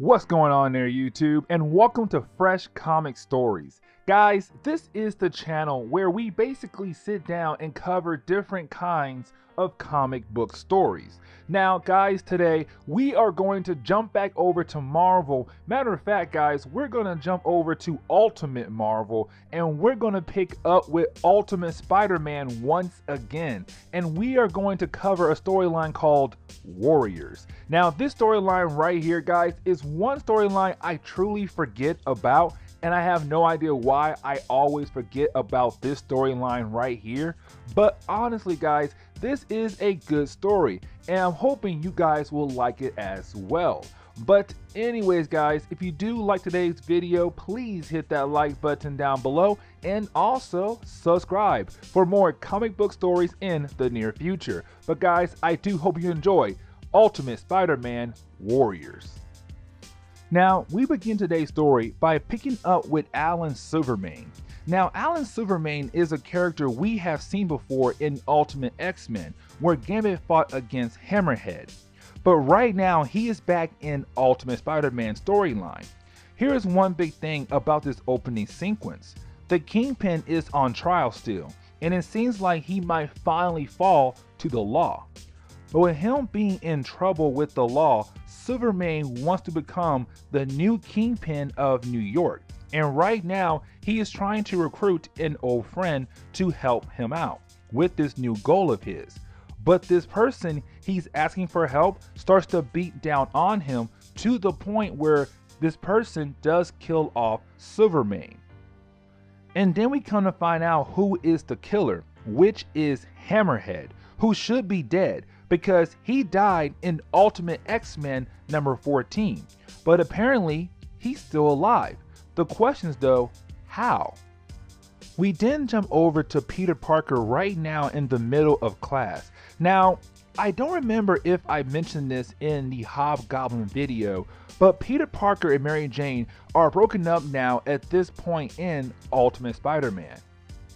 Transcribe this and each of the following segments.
What's going on there, YouTube? And welcome to Fresh Comic Stories. Guys, this is the channel where we basically sit down and cover different kinds of comic book stories. Now, guys, today we are going to jump back over to Marvel. Matter of fact, guys, we're going to jump over to Ultimate Marvel and we're going to pick up with Ultimate Spider-Man once again. And we are going to cover a storyline called Warriors. Now, this storyline right here, guys, is one storyline I truly forget about, and I have no idea why I always forget about this storyline right here. But honestly, guys, this is a good story, and I'm hoping you guys will like it as well. But anyways, guys, if you do like today's video, please hit that like button down below and also subscribe for more comic book stories in the near future. But guys, I do hope you enjoy Ultimate Spider-Man Warriors. Now, we begin today's story by picking up with Alan Silvermane. Now, Alan Silvermane is a character we have seen before in Ultimate X-Men, where Gambit fought against Hammerhead. But right now, he is back in Ultimate Spider-Man storyline. Here is one big thing about this opening sequence. The Kingpin is on trial still, and it seems like he might finally fall to the law. But with him being in trouble with the law, Silvermane wants to become the new Kingpin of New York. And right now, he is trying to recruit an old friend to help him out with this new goal of his. But this person he's asking for help starts to beat down on him to the point where this person does kill off Silvermane. And then we come to find out who is the killer, which is Hammerhead, who should be dead because he died in Ultimate X-Men number 14. But apparently, he's still alive. The question is though, how? We then jump over to Peter Parker right now in the middle of class. Now, I don't remember if I mentioned this in the Hobgoblin video, but Peter Parker and Mary Jane are broken up now at this point in Ultimate Spider-Man.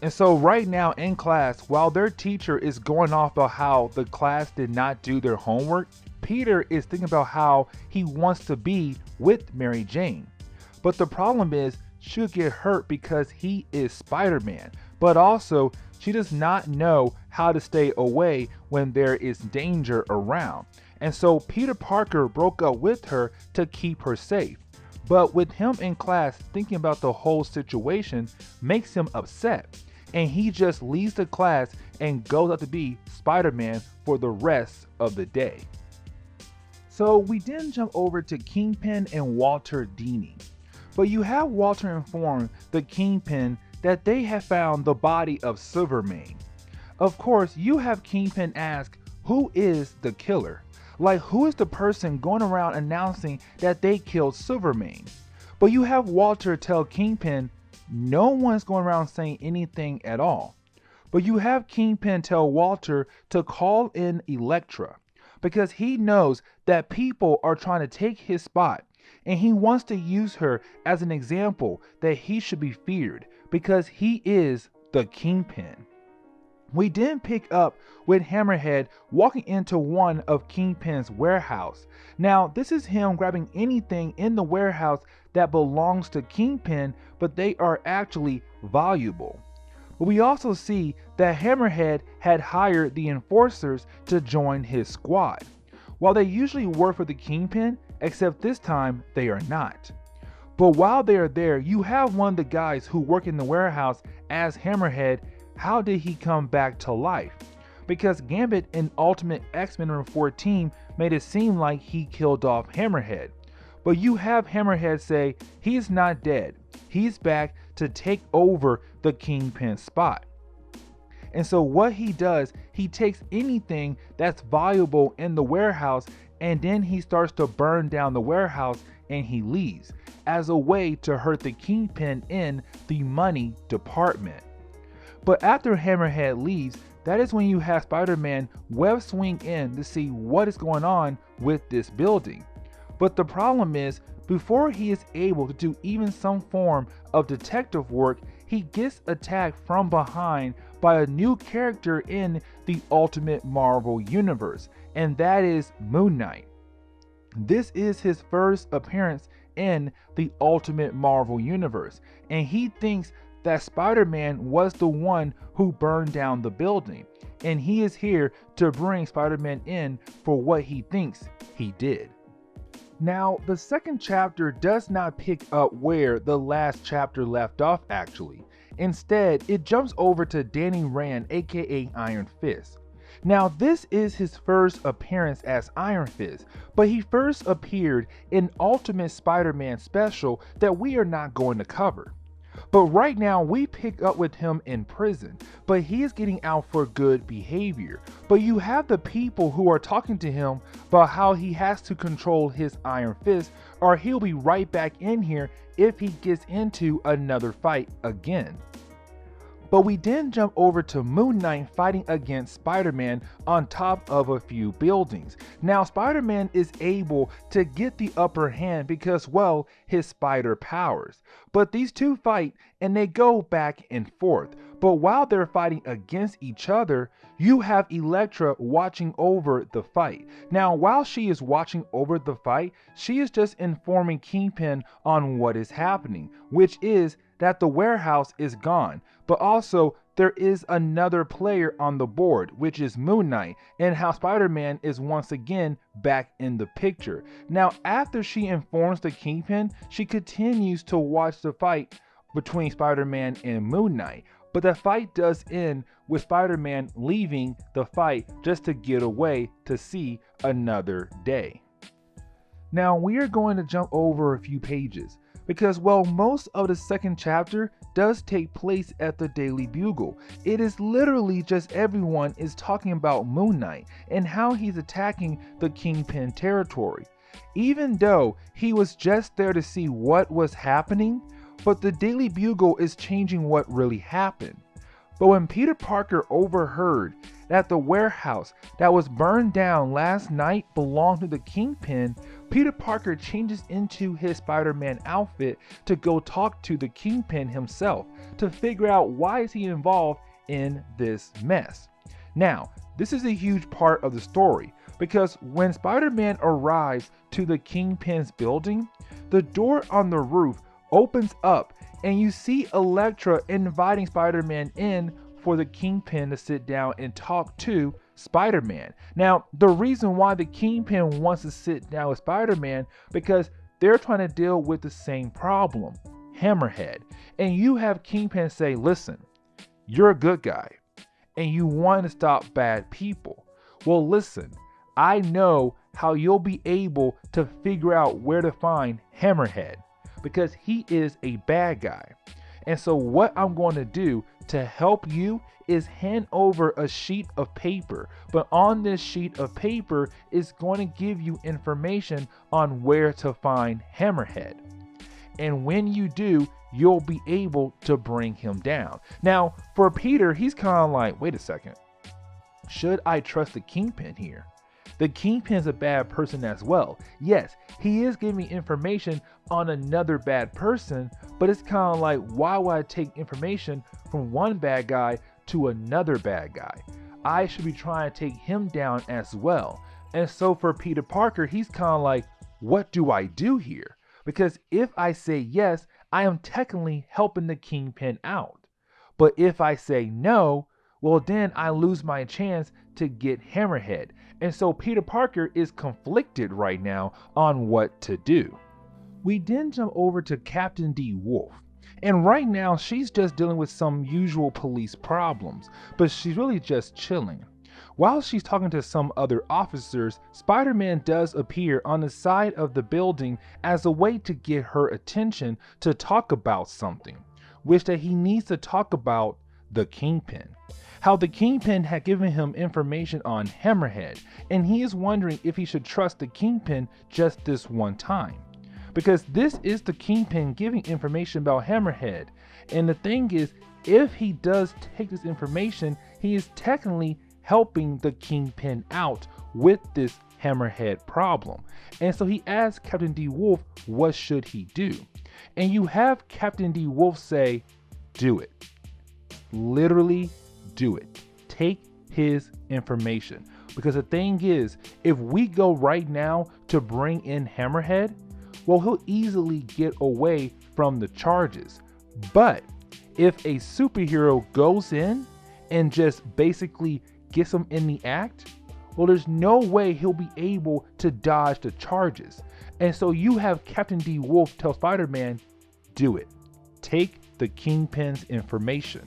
And so right now in class, while their teacher is going off about how the class did not do their homework, Peter is thinking about how he wants to be with Mary Jane. But the problem is she'll get hurt because he is Spider-Man, but also she does not know how to stay away when there is danger around. And so Peter Parker broke up with her to keep her safe. But with him in class thinking about the whole situation makes him upset. And he just leaves the class and goes out to be Spider-Man for the rest of the day. So we then jump over to Kingpin and Walter Dini. But you have Walter inform the Kingpin that they have found the body of Silvermane. Of course, you have Kingpin ask, who is the killer? Like, who is the person going around announcing that they killed Silvermane? But you have Walter tell Kingpin, no one's going around saying anything at all. But you have Kingpin tell Walter to call in Elektra because he knows that people are trying to take his spot and he wants to use her as an example that he should be feared because he is the Kingpin. We then pick up with Hammerhead walking into one of Kingpin's warehouse. Now, this is him grabbing anything in the warehouse that belongs to Kingpin, but they are actually valuable. But we also see that Hammerhead had hired the enforcers to join his squad. While they usually work for the Kingpin, except this time they are not. But while they are there, you have one of the guys who work in the warehouse as Hammerhead. How did he come back to life? Because Gambit in Ultimate X-Men number 14 made it seem like he killed off Hammerhead. But you have Hammerhead say he's not dead. He's back to take over the Kingpin spot. And so what he does, he takes anything that's valuable in the warehouse and then he starts to burn down the warehouse and he leaves as a way to hurt the Kingpin in the money department. But after Hammerhead leaves, that is when you have Spider-Man web swing in to see what is going on with this building. But the problem is, before he is able to do even some form of detective work, he gets attacked from behind by a new character in the Ultimate Marvel universe, and that is Moon Knight. This is his first appearance in the Ultimate Marvel Universe, and he thinks that Spider-Man was the one who burned down the building, and he is here to bring Spider-Man in for what he thinks he did. Now, the second chapter does not pick up where the last chapter left off actually. Instead, it jumps over to Danny Rand, aka Iron Fist. Now, this is his first appearance as Iron Fist, but he first appeared in Ultimate Spider-Man special that we are not going to cover. But right now we pick up with him in prison, but he is getting out for good behavior. But you have the people who are talking to him about how he has to control his Iron Fist or he'll be right back in here if he gets into another fight again. But we then jump over to Moon Knight fighting against Spider-Man on top of a few buildings. Now Spider-Man is able to get the upper hand because, well, his spider powers. But these two fight and they go back and forth. But while they're fighting against each other, you have Elektra watching over the fight. Now, while she is watching over the fight, she is just informing Kingpin on what is happening, which is that the warehouse is gone, but also there is another player on the board, which is Moon Knight, and how Spider-Man is once again back in the picture. Now, after she informs the Kingpin, she continues to watch the fight between Spider-Man and Moon Knight. But the fight does end with Spider-Man leaving the fight just to get away to see another day. Now, we are going to jump over a few pages because, well, most of the second chapter does take place at the Daily Bugle. It is literally just everyone is talking about Moon Knight and how he's attacking the Kingpin territory. Even though he was just there to see what was happening, but the Daily Bugle is changing what really happened. But when Peter Parker overheard that the warehouse that was burned down last night belonged to the Kingpin, Peter Parker changes into his Spider-Man outfit to go talk to the Kingpin himself to figure out why is he involved in this mess. Now, this is a huge part of the story because when Spider-Man arrives to the Kingpin's building, the door on the roof opens up and you see Elektra inviting Spider-Man in for the Kingpin to sit down and talk to Spider-Man. Now, the reason why the Kingpin wants to sit down with Spider-Man because they're trying to deal with the same problem, Hammerhead. And you have Kingpin say, listen, you're a good guy and you want to stop bad people. Well, listen, I know how you'll be able to figure out where to find Hammerhead because he is a bad guy. And so what I'm going to do to help you is hand over a sheet of paper, but on this sheet of paper is going to give you information on where to find Hammerhead. And when you do, you'll be able to bring him down. Now, for Peter, he's kind of like, wait a second, should I trust the Kingpin here? The Kingpin's a bad person as well. Yes, he is giving me information on another bad person, but it's kind of like, why would I take information from one bad guy to another bad guy? I should be trying to take him down as well. And so for Peter Parker, he's kind of like, what do I do here? Because if I say yes, I am technically helping the Kingpin out. But if I say no, well, then I lose my chance to get Hammerhead. And so Peter Parker is conflicted right now on what to do. We then jump over to Captain D. Wolf. And right now she's just dealing with some usual police problems, but she's really just chilling. While she's talking to some other officers, Spider-Man does appear on the side of the building as a way to get her attention to talk about something, which that he needs to talk about the Kingpin. How the Kingpin had given him information on Hammerhead, and he is wondering if he should trust the Kingpin just this one time. Because this is the Kingpin giving information about Hammerhead, and the thing is, if he does take this information, he is technically helping the Kingpin out with this Hammerhead problem. And so he asks Captain D. Wolf, what should he do? And you have Captain D. Wolf say, do it. Literally do it. Take his information. Because the thing is, if we go right now to bring in Hammerhead, well, he'll easily get away from the charges. But if a superhero goes in and just basically gets him in the act, well, there's no way he'll be able to dodge the charges. And so you have Captain D. Wolf tell Spider-Man, do it. Take the Kingpin's information.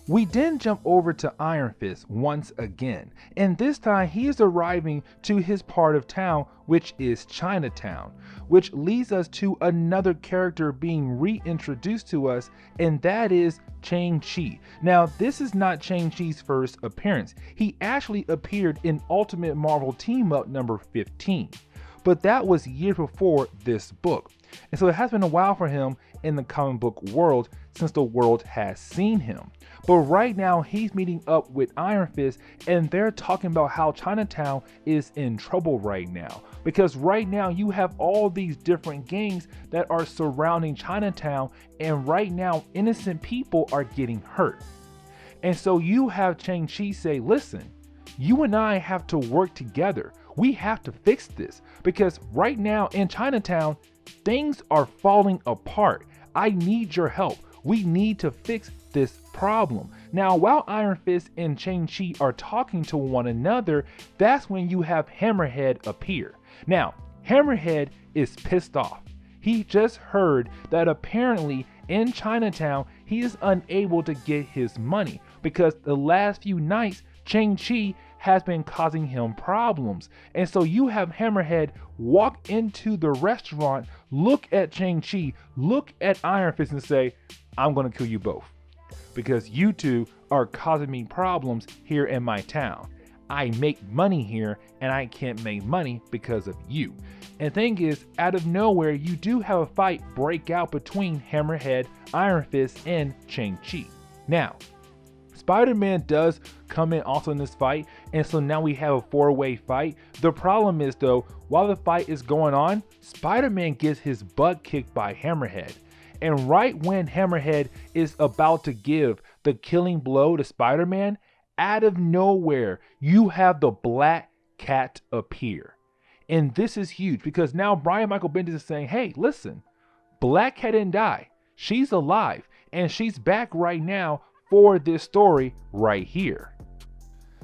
We then jump over to Iron Fist once again, and this time he is arriving to his part of town, which is Chinatown, which leads us to another character being reintroduced to us, and that is Shang-Chi. Now, this is not Shang-Chi's first appearance. He actually appeared in Ultimate Marvel Team Up number 15, but that was years before this book. And so it has been a while for him in the comic book world since the world has seen him. But right now he's meeting up with Iron Fist, and they're talking about how Chinatown is in trouble right now. Because right now you have all these different gangs that are surrounding Chinatown, and right now innocent people are getting hurt. And so you have Shang-Chi say, listen, you and I have to work together. We have to fix this, because right now in Chinatown, things are falling apart. I need your help. We need to fix this problem. Now, while Iron Fist and Shang-Chi are talking to one another, that's when you have Hammerhead appear. Now, Hammerhead is pissed off. He just heard that apparently in Chinatown, he is unable to get his money because the last few nights, Shang-Chi has been causing him problems. And so you have Hammerhead walk into the restaurant, look at Shang-Chi, look at Iron Fist and say, I'm gonna kill you both because you two are causing me problems here in my town. I make money here and I can't make money because of you. And the thing is, out of nowhere, you do have a fight break out between Hammerhead, Iron Fist, and Shang-Chi. Now, Spider-Man does come in also in this fight, and so now we have a four-way fight. The problem is though, while the fight is going on, Spider-Man gets his butt kicked by Hammerhead. And right when Hammerhead is about to give the killing blow to Spider-Man, out of nowhere, you have the Black Cat appear. And this is huge because now Brian Michael Bendis is saying, hey, listen, Black Cat didn't die. She's alive and she's back right now for this story right here.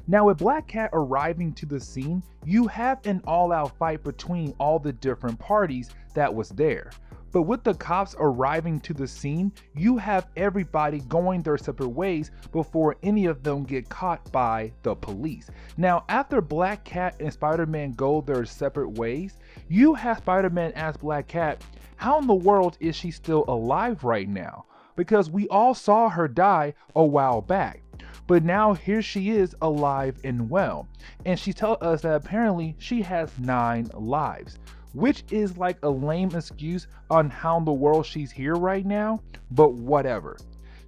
Now, with Black Cat arriving to the scene, you have an all-out fight between all the different parties that was there. But with the cops arriving to the scene, you have everybody going their separate ways before any of them get caught by the police. Now, after Black Cat and Spider-Man go their separate ways, you have Spider-Man ask Black Cat, how in the world is she still alive right now? Because we all saw her die a while back. But now here she is alive and well. And she tells us that apparently she has 9 lives. Which is like a lame excuse on how in the world she's here right now, but whatever.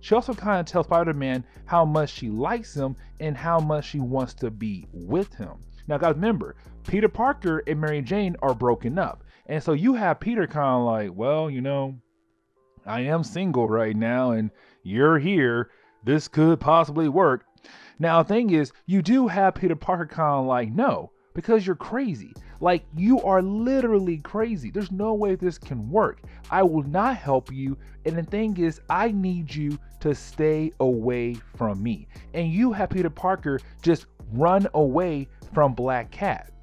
She also kind of tells Spider-Man how much she likes him and how much she wants to be with him. Now guys, remember, Peter Parker and Mary Jane are broken up. And so you have Peter kind of like, well, you know, I am single right now and you're here. This could possibly work. Now the thing is, you do have Peter Parker kind of like, no, because you're crazy. Like, you are literally crazy. There's no way this can work. I will not help you. And the thing is, I need you to stay away from me. And you have Peter Parker just run away from Black Cat.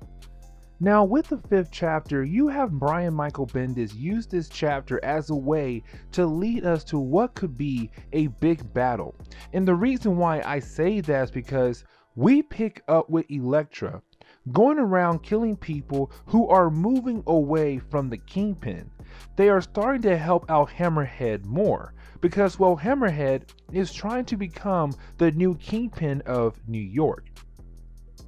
Now, with the 5th chapter, you have Brian Michael Bendis use this chapter as a way to lead us to what could be a big battle. And the reason why I say that is because we pick up with Elektra going around killing people who are moving away from the Kingpin. They are starting to help out Hammerhead more because, well, Hammerhead is trying to become the new Kingpin of New York.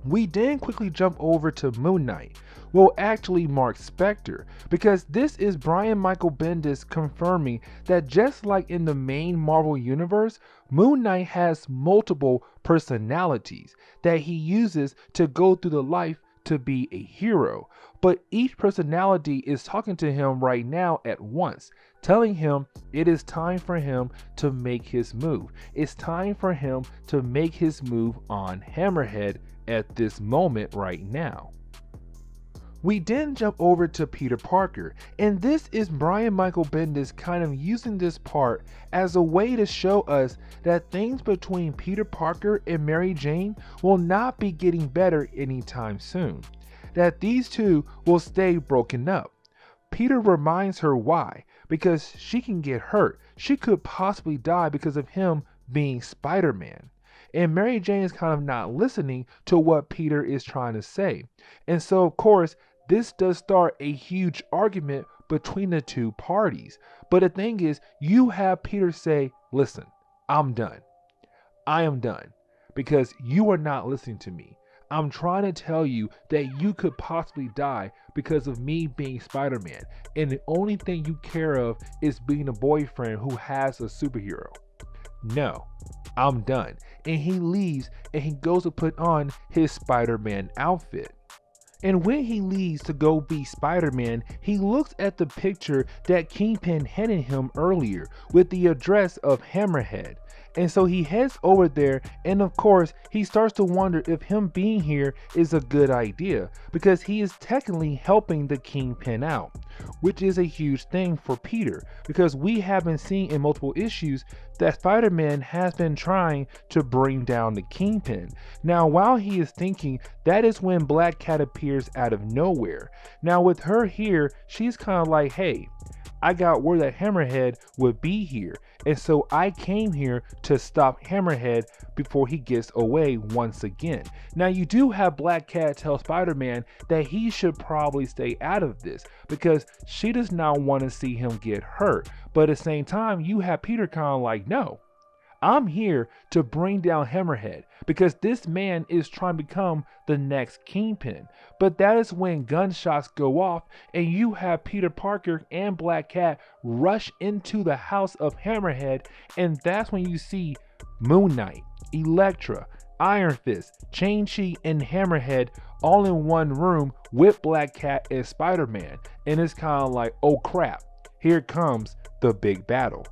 We then quickly jump over to Moon Knight. Well, actually Mark Spector, because this is Brian Michael Bendis confirming that just like in the main Marvel universe, Moon Knight has multiple personalities that he uses to go through the life to be a hero. But each personality is talking to him right now at once, telling him it is time for him to make his move. It's time for him to make his move on Hammerhead at this moment right now. We then jump over to Peter Parker, and this is Brian Michael Bendis kind of using this part as a way to show us that things between Peter Parker and Mary Jane will not be getting better anytime soon, that these two will stay broken up. Peter reminds her why, because she can get hurt, she could possibly die because of him being Spider-Man. And Mary Jane is kind of not listening to what Peter is trying to say. And so, of course, this does start a huge argument between the two parties. But the thing is, you have Peter say, listen, I'm done. I am done because you are not listening to me. I'm trying to tell you that you could possibly die because of me being Spider-Man. And the only thing you care of is being a boyfriend who has a superhero. No, I'm done. And he leaves and he goes to put on his Spider-Man outfit. And when he leaves to go be Spider-Man, he looks at the picture that Kingpin handed him earlier with the address of Hammerhead. And so he heads over there, and of course he starts to wonder if him being here is a good idea, because he is technically helping the Kingpin out, which is a huge thing for Peter, because we have been seeing in multiple issues that Spider-Man has been trying to bring down the Kingpin. Now while he is thinking, that is when Black Cat appears out of nowhere. Now with her here, she's kind of like, hey, I got word that Hammerhead would be here, and so I came here to stop Hammerhead before he gets away once again. Now you do have Black Cat tell Spider-Man that he should probably stay out of this because she does not want to see him get hurt. But at the same time, you have Peter kind of like, no, I'm here to bring down Hammerhead because this man is trying to become the next Kingpin. But that is when gunshots go off and you have Peter Parker and Black Cat rush into the house of Hammerhead, and that's when you see Moon Knight, Elektra, Iron Fist, Shang-Chi, and Hammerhead all in one room with Black Cat and Spider-Man. And it's kind of like, oh crap, here comes the big battle.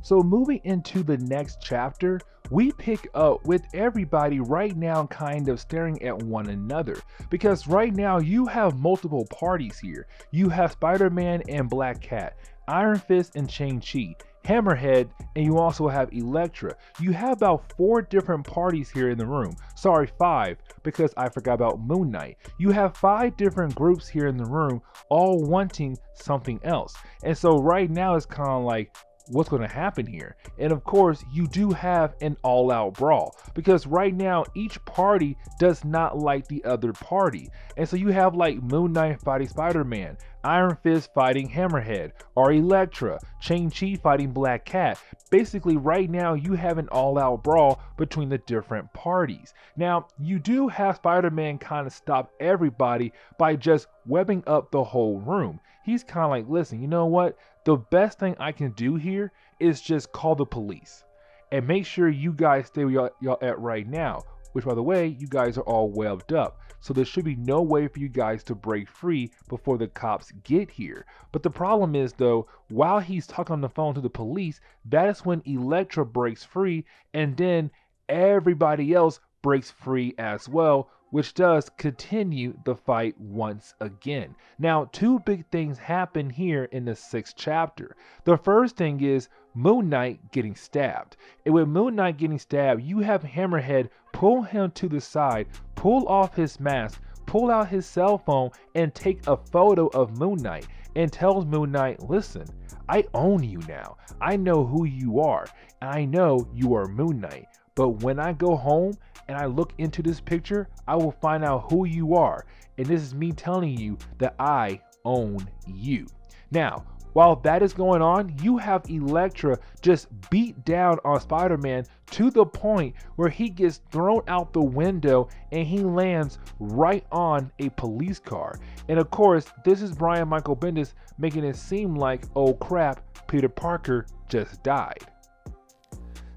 So moving into the next chapter, we pick up with everybody right now kind of staring at one another, because right now you have multiple parties here. You have Spider-Man and Black Cat, Iron Fist and Shang-Chi, Hammerhead, and you also have Elektra. You have about 4 different parties here in the room. Sorry, 5, because I forgot about Moon Knight. You have 5 different groups here in the room, all wanting something else. And so right now it's kind of like, what's going to happen here? And of course you do have an all-out brawl, because right now each party does not like the other party. And so you have like Moon Knight fighting Spider-Man, Iron Fist fighting Hammerhead, or Elektra, Shang-Chi fighting Black Cat. Basically right now you have an all-out brawl between the different parties. Now you do have Spider-Man kind of stop everybody by just webbing up the whole room. He's kind of like, listen, you know what? The best thing I can do here is just call the police and make sure you guys stay where y'all at right now, which by the way, you guys are all webbed up. So there should be no way for you guys to break free before the cops get here. But the problem is though, while he's talking on the phone to the police, that is when Elektra breaks free, and then everybody else breaks free as well, which does continue the fight once again. Now, 2 big things happen here in the 6th chapter. The first thing is Moon Knight getting stabbed. And with Moon Knight getting stabbed, you have Hammerhead pull him to the side, pull off his mask, pull out his cell phone, and take a photo of Moon Knight, and tells Moon Knight, listen, I own you now. I know who you are, and I know you are Moon Knight. But when I go home and I look into this picture, I will find out who you are. And this is me telling you that I own you. Now, while that is going on, you have Elektra just beat down on Spider-Man to the point where he gets thrown out the window and he lands right on a police car. And of course, this is Brian Michael Bendis making it seem like, oh crap, Peter Parker just died.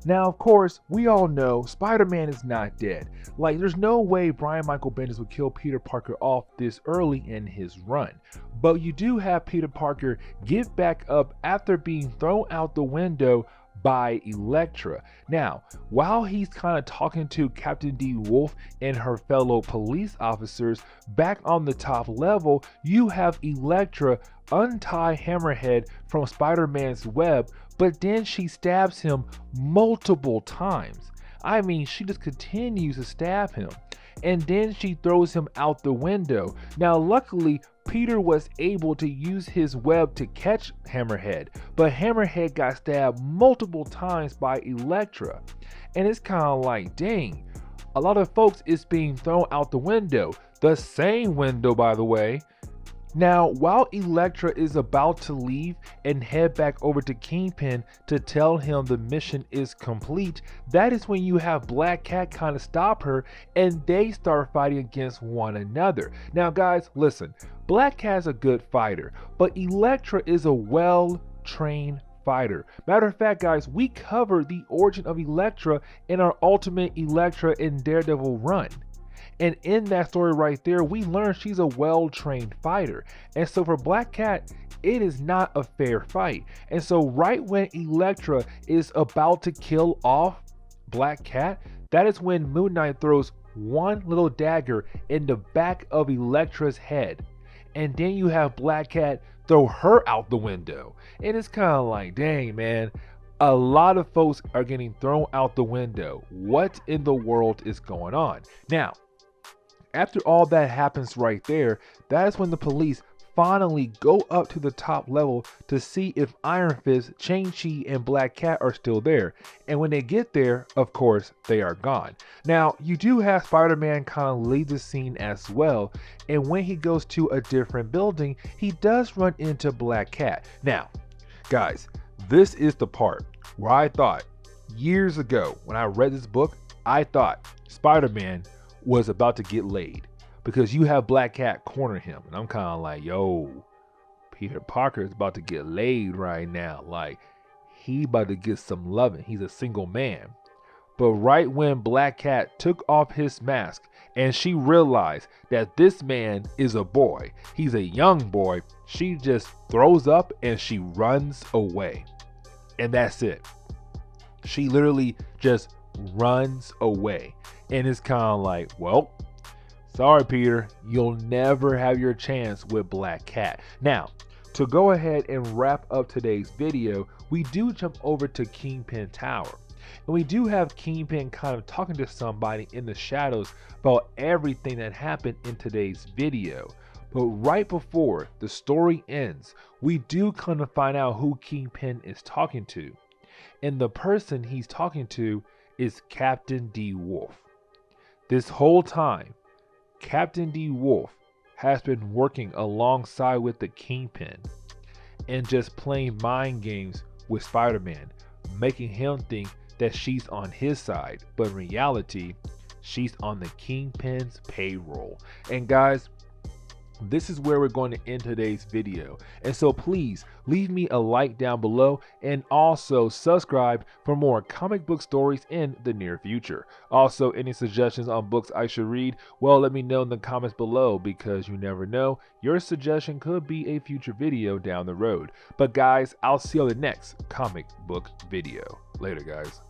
Now, of course, we all know Spider-Man is not dead. Like, there's no way Brian Michael Bendis would kill Peter Parker off this early in his run. But you do have Peter Parker get back up after being thrown out the window by Elektra. Now, while he's kind of talking to Captain D. Wolf and her fellow police officers back on the top level, you have Elektra untie Hammerhead from Spider-Man's web, but then she stabs him multiple times. I mean, she just continues to stab him. And then she throws him out the window. Now, luckily, Peter was able to use his web to catch Hammerhead, but Hammerhead got stabbed multiple times by Elektra. And it's kind of like, dang, a lot of folks is being thrown out the window. The same window, by the way. Now, while Elektra is about to leave and head back over to Kingpin to tell him the mission is complete, that is when you have Black Cat kind of stop her and they start fighting against one another. Now guys, listen, Black Cat's a good fighter, but Elektra is a well-trained fighter. Matter of fact, guys, we covered the origin of Elektra in our Ultimate Elektra and Daredevil run. And in that story right there, we learned she's a well-trained fighter. And so for Black Cat, it is not a fair fight. And so right when Elektra is about to kill off Black Cat, that is when Moon Knight throws one little dagger in the back of Elektra's head. And then you have Black Cat throw her out the window. And it's kind of like, dang, man. A lot of folks are getting thrown out the window. What in the world is going on? Now, after all that happens right there, that is when the police finally go up to the top level to see if Iron Fist, Shang-Chi, and Black Cat are still there. And when they get there, of course, they are gone. Now, you do have Spider-Man kind of leave the scene as well. And when he goes to a different building, he does run into Black Cat. Now, guys, this is the part where I thought years ago when I read this book, I thought Spider-Man was about to get laid because you have Black Cat corner him, and I'm kind of like, yo, Peter Parker is about to get laid right now. Like, he about to get some loving. He's a single man. But right when Black Cat took off his mask and she realized that this man is a boy, he's a young boy, she just throws up and she runs away. And that's it. She literally just runs away. And it's kind of like, well, sorry, Peter, you'll never have your chance with Black Cat. Now, to go ahead and wrap up today's video, we do jump over to Kingpin Tower. And we do have Kingpin kind of talking to somebody in the shadows about everything that happened in today's video. But right before the story ends, we do kind of find out who Kingpin is talking to. And the person he's talking to is Captain D. Wolf. This whole time, Captain D. Wolf has been working alongside with the Kingpin and just playing mind games with Spider-Man, making him think that she's on his side, but in reality, she's on the Kingpin's payroll. And guys, this is where we're going to end today's video. And so please leave me a like down below and also subscribe for more comic book stories in the near future. Also, any suggestions on books I should read, well, let me know in the comments below, because you never know, your suggestion could be a future video down the road. But guys, I'll see you on the next comic book video. Later, guys.